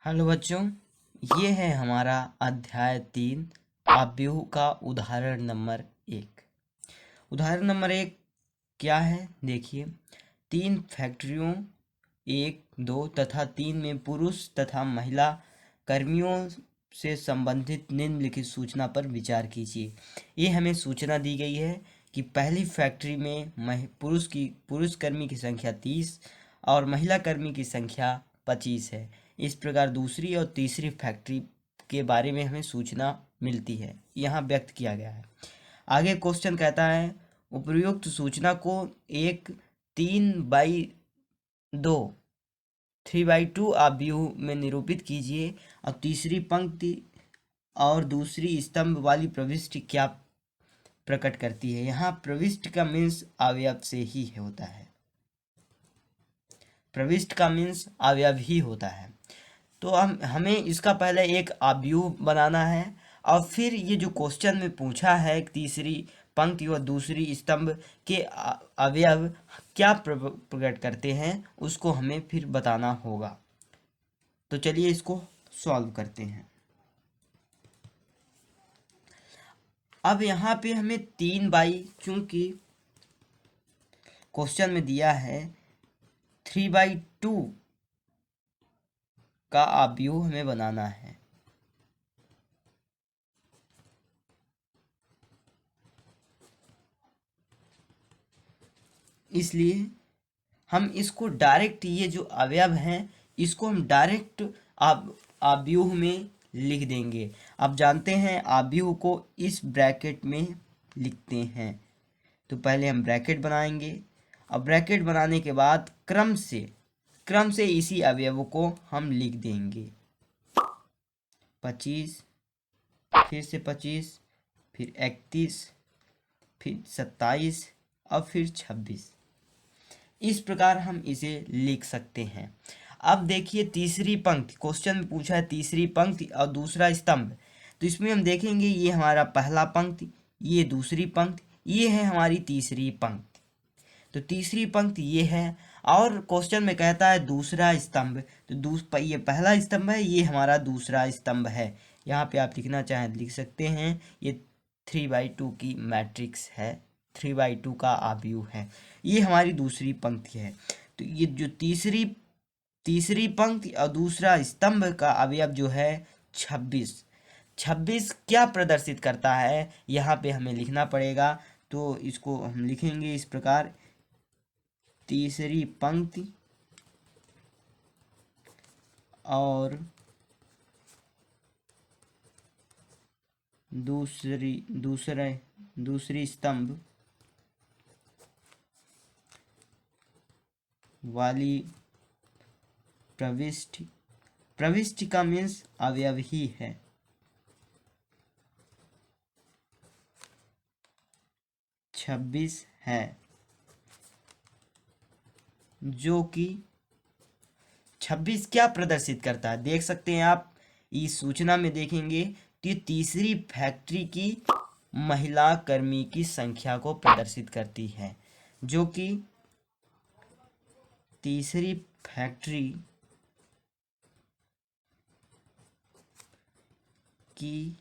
Hello बच्चों, ये है हमारा अध्याय 3 आव्यूह का उदाहरण नंबर 1। उदाहरण नंबर 1 क्या है देखिए। 3 फैक्ट्रियों 1, 2 तथा 3 में पुरुष तथा महिला कर्मियों से संबंधित निम्नलिखित सूचना पर विचार कीजिए। ये हमें सूचना दी गई है कि पहली फैक्ट्री में पुरुष कर्मी की संख्या 30 और महिला कर्मी की संख्या 25 है। इस प्रकार दूसरी और तीसरी फैक्ट्री के बारे में हमें सूचना मिलती है, यहाँ व्यक्त किया गया है। आगे क्वेश्चन कहता है उपयुक्त सूचना को एक 3/2 3/2 आव्यूह में निरूपित कीजिए और तीसरी पंक्ति और दूसरी स्तंभ वाली प्रविष्टि क्या प्रकट करती है। यहाँ प्रविष्टि का मीन्स अवयव से ही होता है, प्रविष्टि का मीन्स अवयव ही होता है। तो हमें इसका पहले एक आव्यूह बनाना है और फिर ये जो क्वेश्चन में पूछा है तीसरी पंक्ति और दूसरी स्तंभ के अवयव क्या प्रकट करते हैं उसको हमें फिर बताना होगा। तो चलिए इसको सॉल्व करते हैं। अब यहाँ पे हमें 3/, चूंकि क्वेश्चन में दिया है 3/2 का आव्यूह हमें बनाना है। इसलिए हम इसको डायरेक्ट, ये जो अवयव हैं इसको हम डायरेक्ट आव्यूह में लिख देंगे। अब जानते हैं आव्यूह को इस ब्रैकेट में लिखते हैं। तो पहले हम ब्रैकेट बनाएंगे और ब्रैकेट बनाने के बाद क्रम से इसी अवयव को हम लिख देंगे। 25, फिर से 25, फिर 31, फिर 27 और फिर 26। इस प्रकार हम इसे लिख सकते हैं। अब देखिए तीसरी पंक्ति, क्वेश्चन में पूछा है तीसरी पंक्ति और दूसरा स्तंभ। तो इसमें हम देखेंगे ये हमारा पहला पंक्ति, ये दूसरी पंक्ति, ये है हमारी तीसरी पंक्ति। तो तीसरी पंक्ति ये है और क्वेश्चन में कहता है दूसरा स्तंभ। तो ये पहला स्तंभ है, ये हमारा दूसरा स्तंभ है। यहाँ पे आप लिखना चाहें लिख सकते हैं। ये 3/2 की मैट्रिक्स है, 3/2 का आव्यूह है। ये हमारी दूसरी पंक्ति है। तो ये जो तीसरी पंक्ति और दूसरा स्तंभ का अवयव जो है 26 क्या प्रदर्शित करता है यहाँ पे हमें लिखना पड़ेगा। तो इसको हम लिखेंगे इस प्रकार, तीसरी पंक्ति और दूसरी स्तंभ वाली प्रविष्टि का मीन्स अवयव ही है। छब्बीस है, जो कि 26 क्या प्रदर्शित करता है देख सकते हैं आप। इस सूचना में देखेंगे तो ये तीसरी फैक्ट्री की महिला कर्मी की संख्या को प्रदर्शित करती है, जो कि तीसरी फैक्ट्री की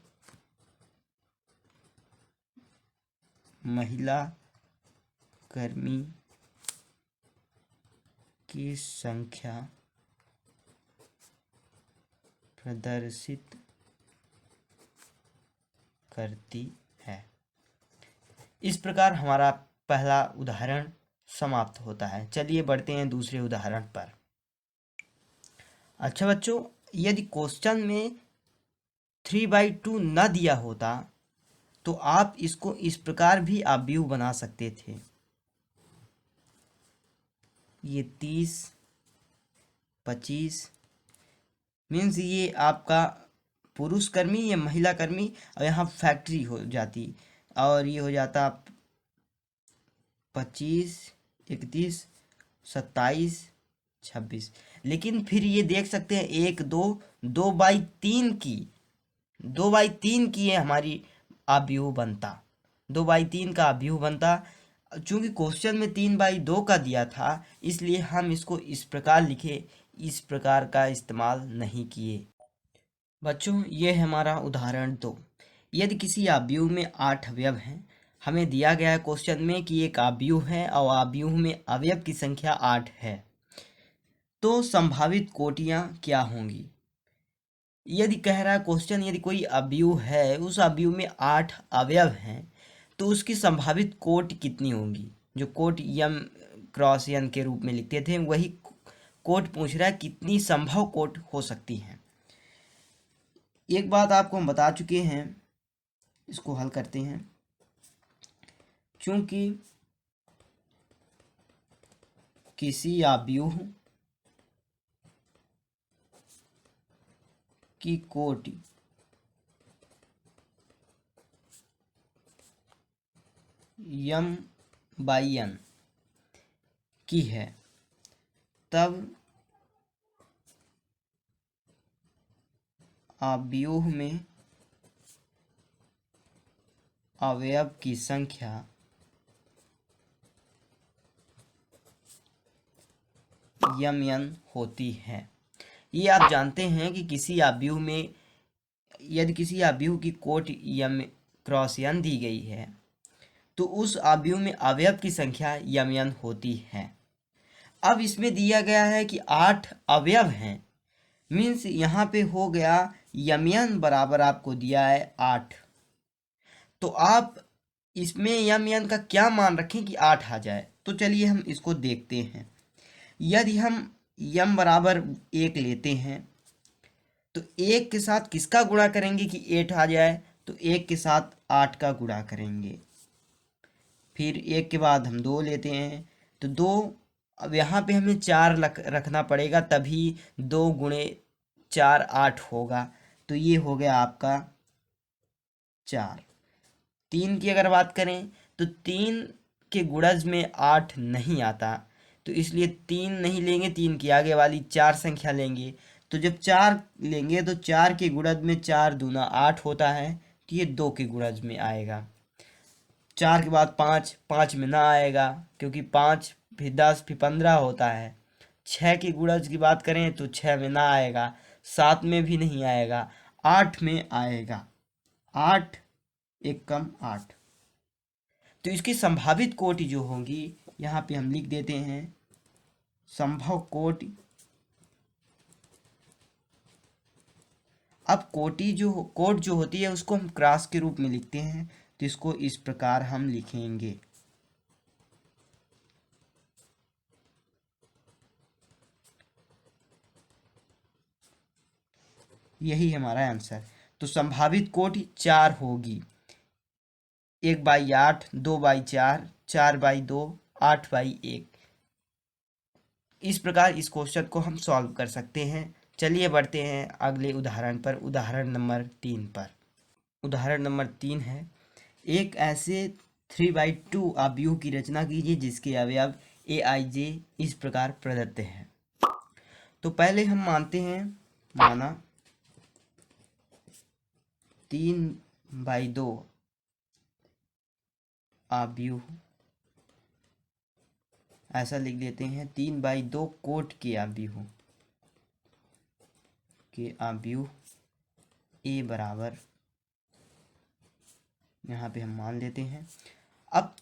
महिला कर्मी की संख्या प्रदर्शित करती है। इस प्रकार हमारा पहला उदाहरण समाप्त होता है। चलिए बढ़ते हैं दूसरे उदाहरण पर। अच्छा बच्चों, यदि क्वेश्चन में 3/2 न दिया होता तो आप इसको इस प्रकार भी आव्यूह बना सकते थे। ये 30, 25 मीन्स ये आपका पुरुष कर्मी या महिला कर्मी और यहाँ फैक्ट्री हो जाती और ये हो जाता 25, 31, 27, 26। लेकिन फिर ये देख सकते हैं 1, 2/3 की ये हमारी आव्यूह बनता, 2/3 का आव्यूह बनता। चूंकि क्वेश्चन में 3/2 का दिया था इसलिए हम इसको इस प्रकार लिखे इस प्रकार का इस्तेमाल नहीं किए। बच्चों, ये है हमारा उदाहरण 2। यदि किसी आव्यूह में 8 अवयव हैं, हमें दिया गया है क्वेश्चन में कि एक आव्यूह है और आव्यूह में अवयव की संख्या 8 है, तो संभावित कोटियां क्या होंगी। यदि कह रहा है क्वेश्चन, यदि कोई आव्यूह है, उस आव्यूह में 8 अवयव हैं, तो उसकी संभावित कोट कितनी होंगी। जो कोट यम क्रॉस यन के रूप में लिखते थे, वही कोट पूछ रहा है कितनी संभव कोट हो सकती हैं। एक बात आपको हम बता चुके हैं, इसको हल करते हैं। चूंकि किसी आव्यूह की कोटि यम बाई एन की है, तब आव्यूह में अवयव की संख्या यम एन होती है। ये आप जानते हैं कि किसी आव्यूह में यदि किसी आव्यूह की कोट यम क्रॉस एन दी गई है, तो उस आव्यूह में अवयव की संख्या यम एन होती है। अब इसमें दिया गया है कि 8 अवयव हैं, मीन्स यहाँ पे हो गया यम एन बराबर आपको दिया है 8। तो आप इसमें यम एन का क्या मान रखें कि 8 आ जाए। तो चलिए हम इसको देखते हैं। यदि हम यम बराबर 1 लेते हैं, तो 1 के साथ किसका गुणा करेंगे कि 8 आ जाए, तो 1 के साथ 8 का गुणा करेंगे। फिर 1 के बाद हम 2 लेते हैं, तो 2, अब यहाँ पे हमें 4 रखना पड़ेगा, तभी 2 गुणे 4 8 होगा। तो ये हो गया आपका 4। 3 की अगर बात करें, तो 3 के गुणज में 8 नहीं आता, तो इसलिए 3 नहीं लेंगे, 3 की आगे वाली 4 संख्या लेंगे। तो जब 4 लेंगे तो 4 के गुणज में 4 दूना 8 होता है, तो ये 2 के गुणज में आएगा। 4 के बाद 5, 5 में ना आएगा, क्योंकि 5 फिर 10 फिर 15 होता है। 6 की गुणज की बात करें तो 6 में ना आएगा, 7 में भी नहीं आएगा, 8 में आएगा। 8 एक कम 8। तो इसकी संभावित कोटि जो होंगी, यहाँ पे हम लिख देते हैं संभव कोटि। अब कोट जो होती है उसको हम क्रॉस के रूप में लिखते हैं, तो इसको इस प्रकार हम लिखेंगे। यही हमारा आंसर। तो संभावित कोटि 4 होगी। 1/8, 2/4, 4/2, 8/1। इस प्रकार इस क्वेश्चन को हम सॉल्व कर सकते हैं। चलिए बढ़ते हैं अगले उदाहरण पर, उदाहरण नंबर 3 पर। उदाहरण नंबर 3 है, एक ऐसे 3/2 आव्यूह की रचना कीजिए जिसके अवयव aij इस प्रकार प्रदत्त है। तो पहले हम मानते हैं, माना 3/2 आव्यूह, ऐसा लिख देते हैं 3/2 कोट के आव्यूह ए बराबर, यहाँ पे हम मान लेते हैं। अब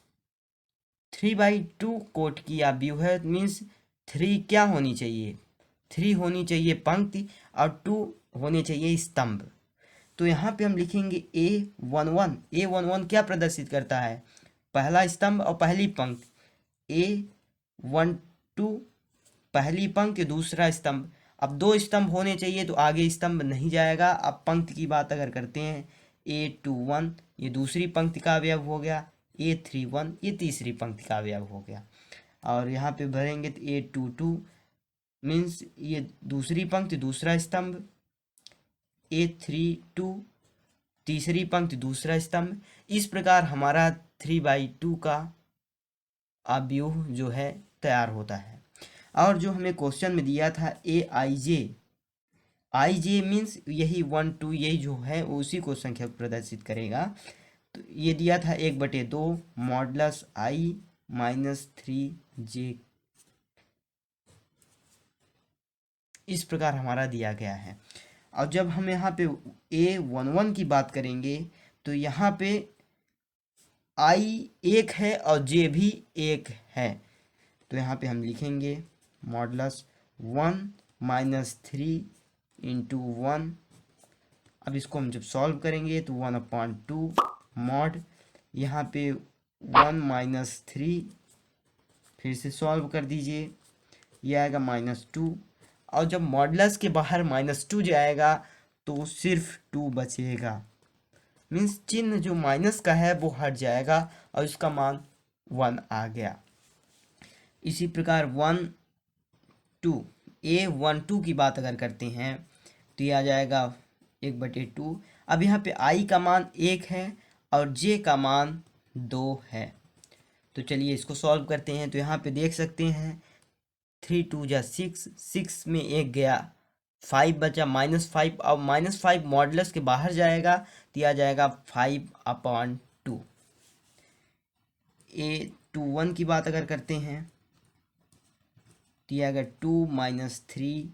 3/2 कोट की आव्यूह है, मीन्स 3 क्या होनी चाहिए, 3 होनी चाहिए पंक्ति और 2 होने चाहिए स्तंभ। तो यहाँ पे हम लिखेंगे A11। A11 क्या प्रदर्शित करता है, पहला स्तंभ और पहली पंक्ति। A12 पहली पंक्ति दूसरा स्तंभ। अब 2 स्तंभ होने चाहिए, तो आगे स्तंभ नहीं जाएगा। अब पंक्ति की बात अगर करते हैं, A21 ये दूसरी पंक्ति का अवयव हो गया, A31 ये तीसरी पंक्ति का अवयव हो गया। और यहाँ पे भरेंगे तो A22 मीन्स ये दूसरी पंक्ति दूसरा स्तंभ, A32 तीसरी पंक्ति दूसरा स्तंभ। इस प्रकार हमारा 3/2 का आव्यूह जो है तैयार होता है। और जो हमें क्वेश्चन में दिया था आई जे मीन्स यही 1 2 यही जो है उसी को संख्या प्रदर्शित करेगा। तो ये दिया था 1/2 मॉडलस आई -3j इस प्रकार हमारा दिया गया है। और जब हम यहाँ पे A11 की बात करेंगे तो यहाँ पे I एक है और J भी एक है, तो यहाँ पे हम लिखेंगे मॉडुलस 1 माइनस 3 इंटू 1। अब इसको हम जब सॉल्व करेंगे तो 1/2 मॉड यहाँ पे 1 माइनस 3, फिर से सॉल्व कर दीजिए, ये आएगा -2। और जब मॉडुलस के बाहर -2 जाएगा तो सिर्फ 2 बचेगा, मीन्स चिन्ह जो माइनस का है वो हट जाएगा और इसका मान 1 आ गया। इसी प्रकार 1 2 A12 की बात अगर करते हैं तो ये आ जाएगा 1/2। अब यहाँ पे I का मान 1 है और J का मान 2 है, तो चलिए इसको सॉल्व करते हैं। तो यहाँ पे देख सकते हैं 3 2 जा 6, 6 में 1 गया, 5 बचा -5। अब -5 मॉडुलस के बाहर जाएगा तो यह आ जाएगा 5/2। A21 की बात अगर करते हैं तो यह आएगा 2 माइनस 3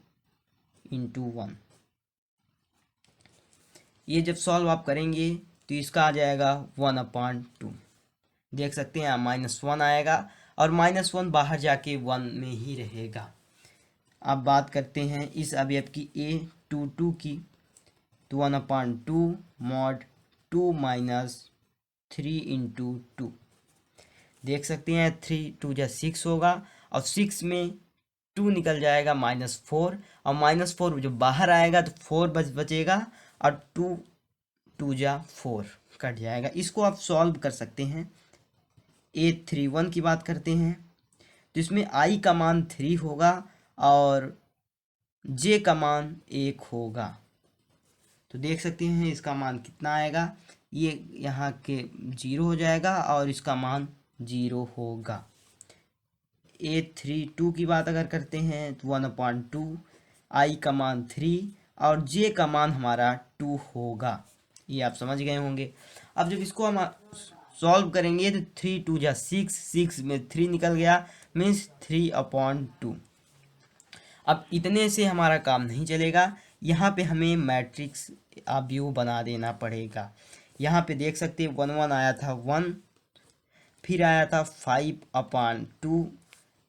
इंटू 1। ये जब सॉल्व आप करेंगे तो इसका आ जाएगा 1/2। देख सकते हैं -1 आएगा और -1 बाहर जाके 1 में ही रहेगा। अब बात करते हैं इस अवयव की A22 की, तो 1/2 मॉड 2 माइनस 3 इंटू 2। देख सकते हैं 3 2 जा 6 होगा और 6 में 2 निकल जाएगा -4, और -4 जो बाहर आएगा तो 4 बचेगा और 2 2 जा 4 कट जाएगा। इसको आप सॉल्व कर सकते हैं। A31 की बात करते हैं तो इसमें I का मान 3 होगा और J का मान 1 होगा, तो देख सकते हैं इसका मान कितना आएगा, ये यहाँ के 0 हो जाएगा और इसका मान 0 होगा। A32 की बात अगर करते हैं तो 1/2, I का मान 3 और J का मान हमारा 2 होगा, ये आप समझ गए होंगे। अब जब इसको हम सॉल्व करेंगे तो 3 2 जा 6, 6 में 3 निकल गया, मीन्स 3/2। अब इतने से हमारा काम नहीं चलेगा, यहाँ पे हमें मैट्रिक्स अवयव बना देना पड़ेगा। यहाँ पे देख सकते हैं 1 1 आया था 1, फिर आया था 5/2,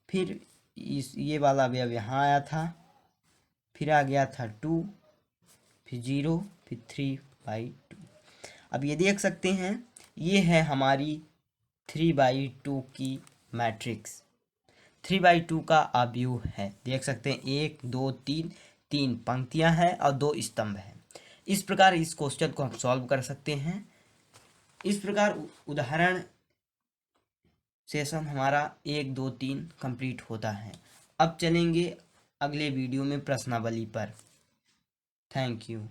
फिर ये वाला अवयव यहाँ आया था, फिर आ गया था 2, फिर 0, फिर 3/2। अब ये देख सकते हैं ये है हमारी 3/2 की मैट्रिक्स। 3/2 का अवयव है, देख सकते हैं 1 2 3, 3 पंक्तियां हैं और 2 स्तंभ हैं। इस प्रकार इस क्वेश्चन को हम सॉल्व कर सकते हैं। इस प्रकार उदाहरण सेशन हमारा 1 2 3 कंप्लीट होता है। अब चलेंगे अगले वीडियो में प्रश्नावली पर। Thank you.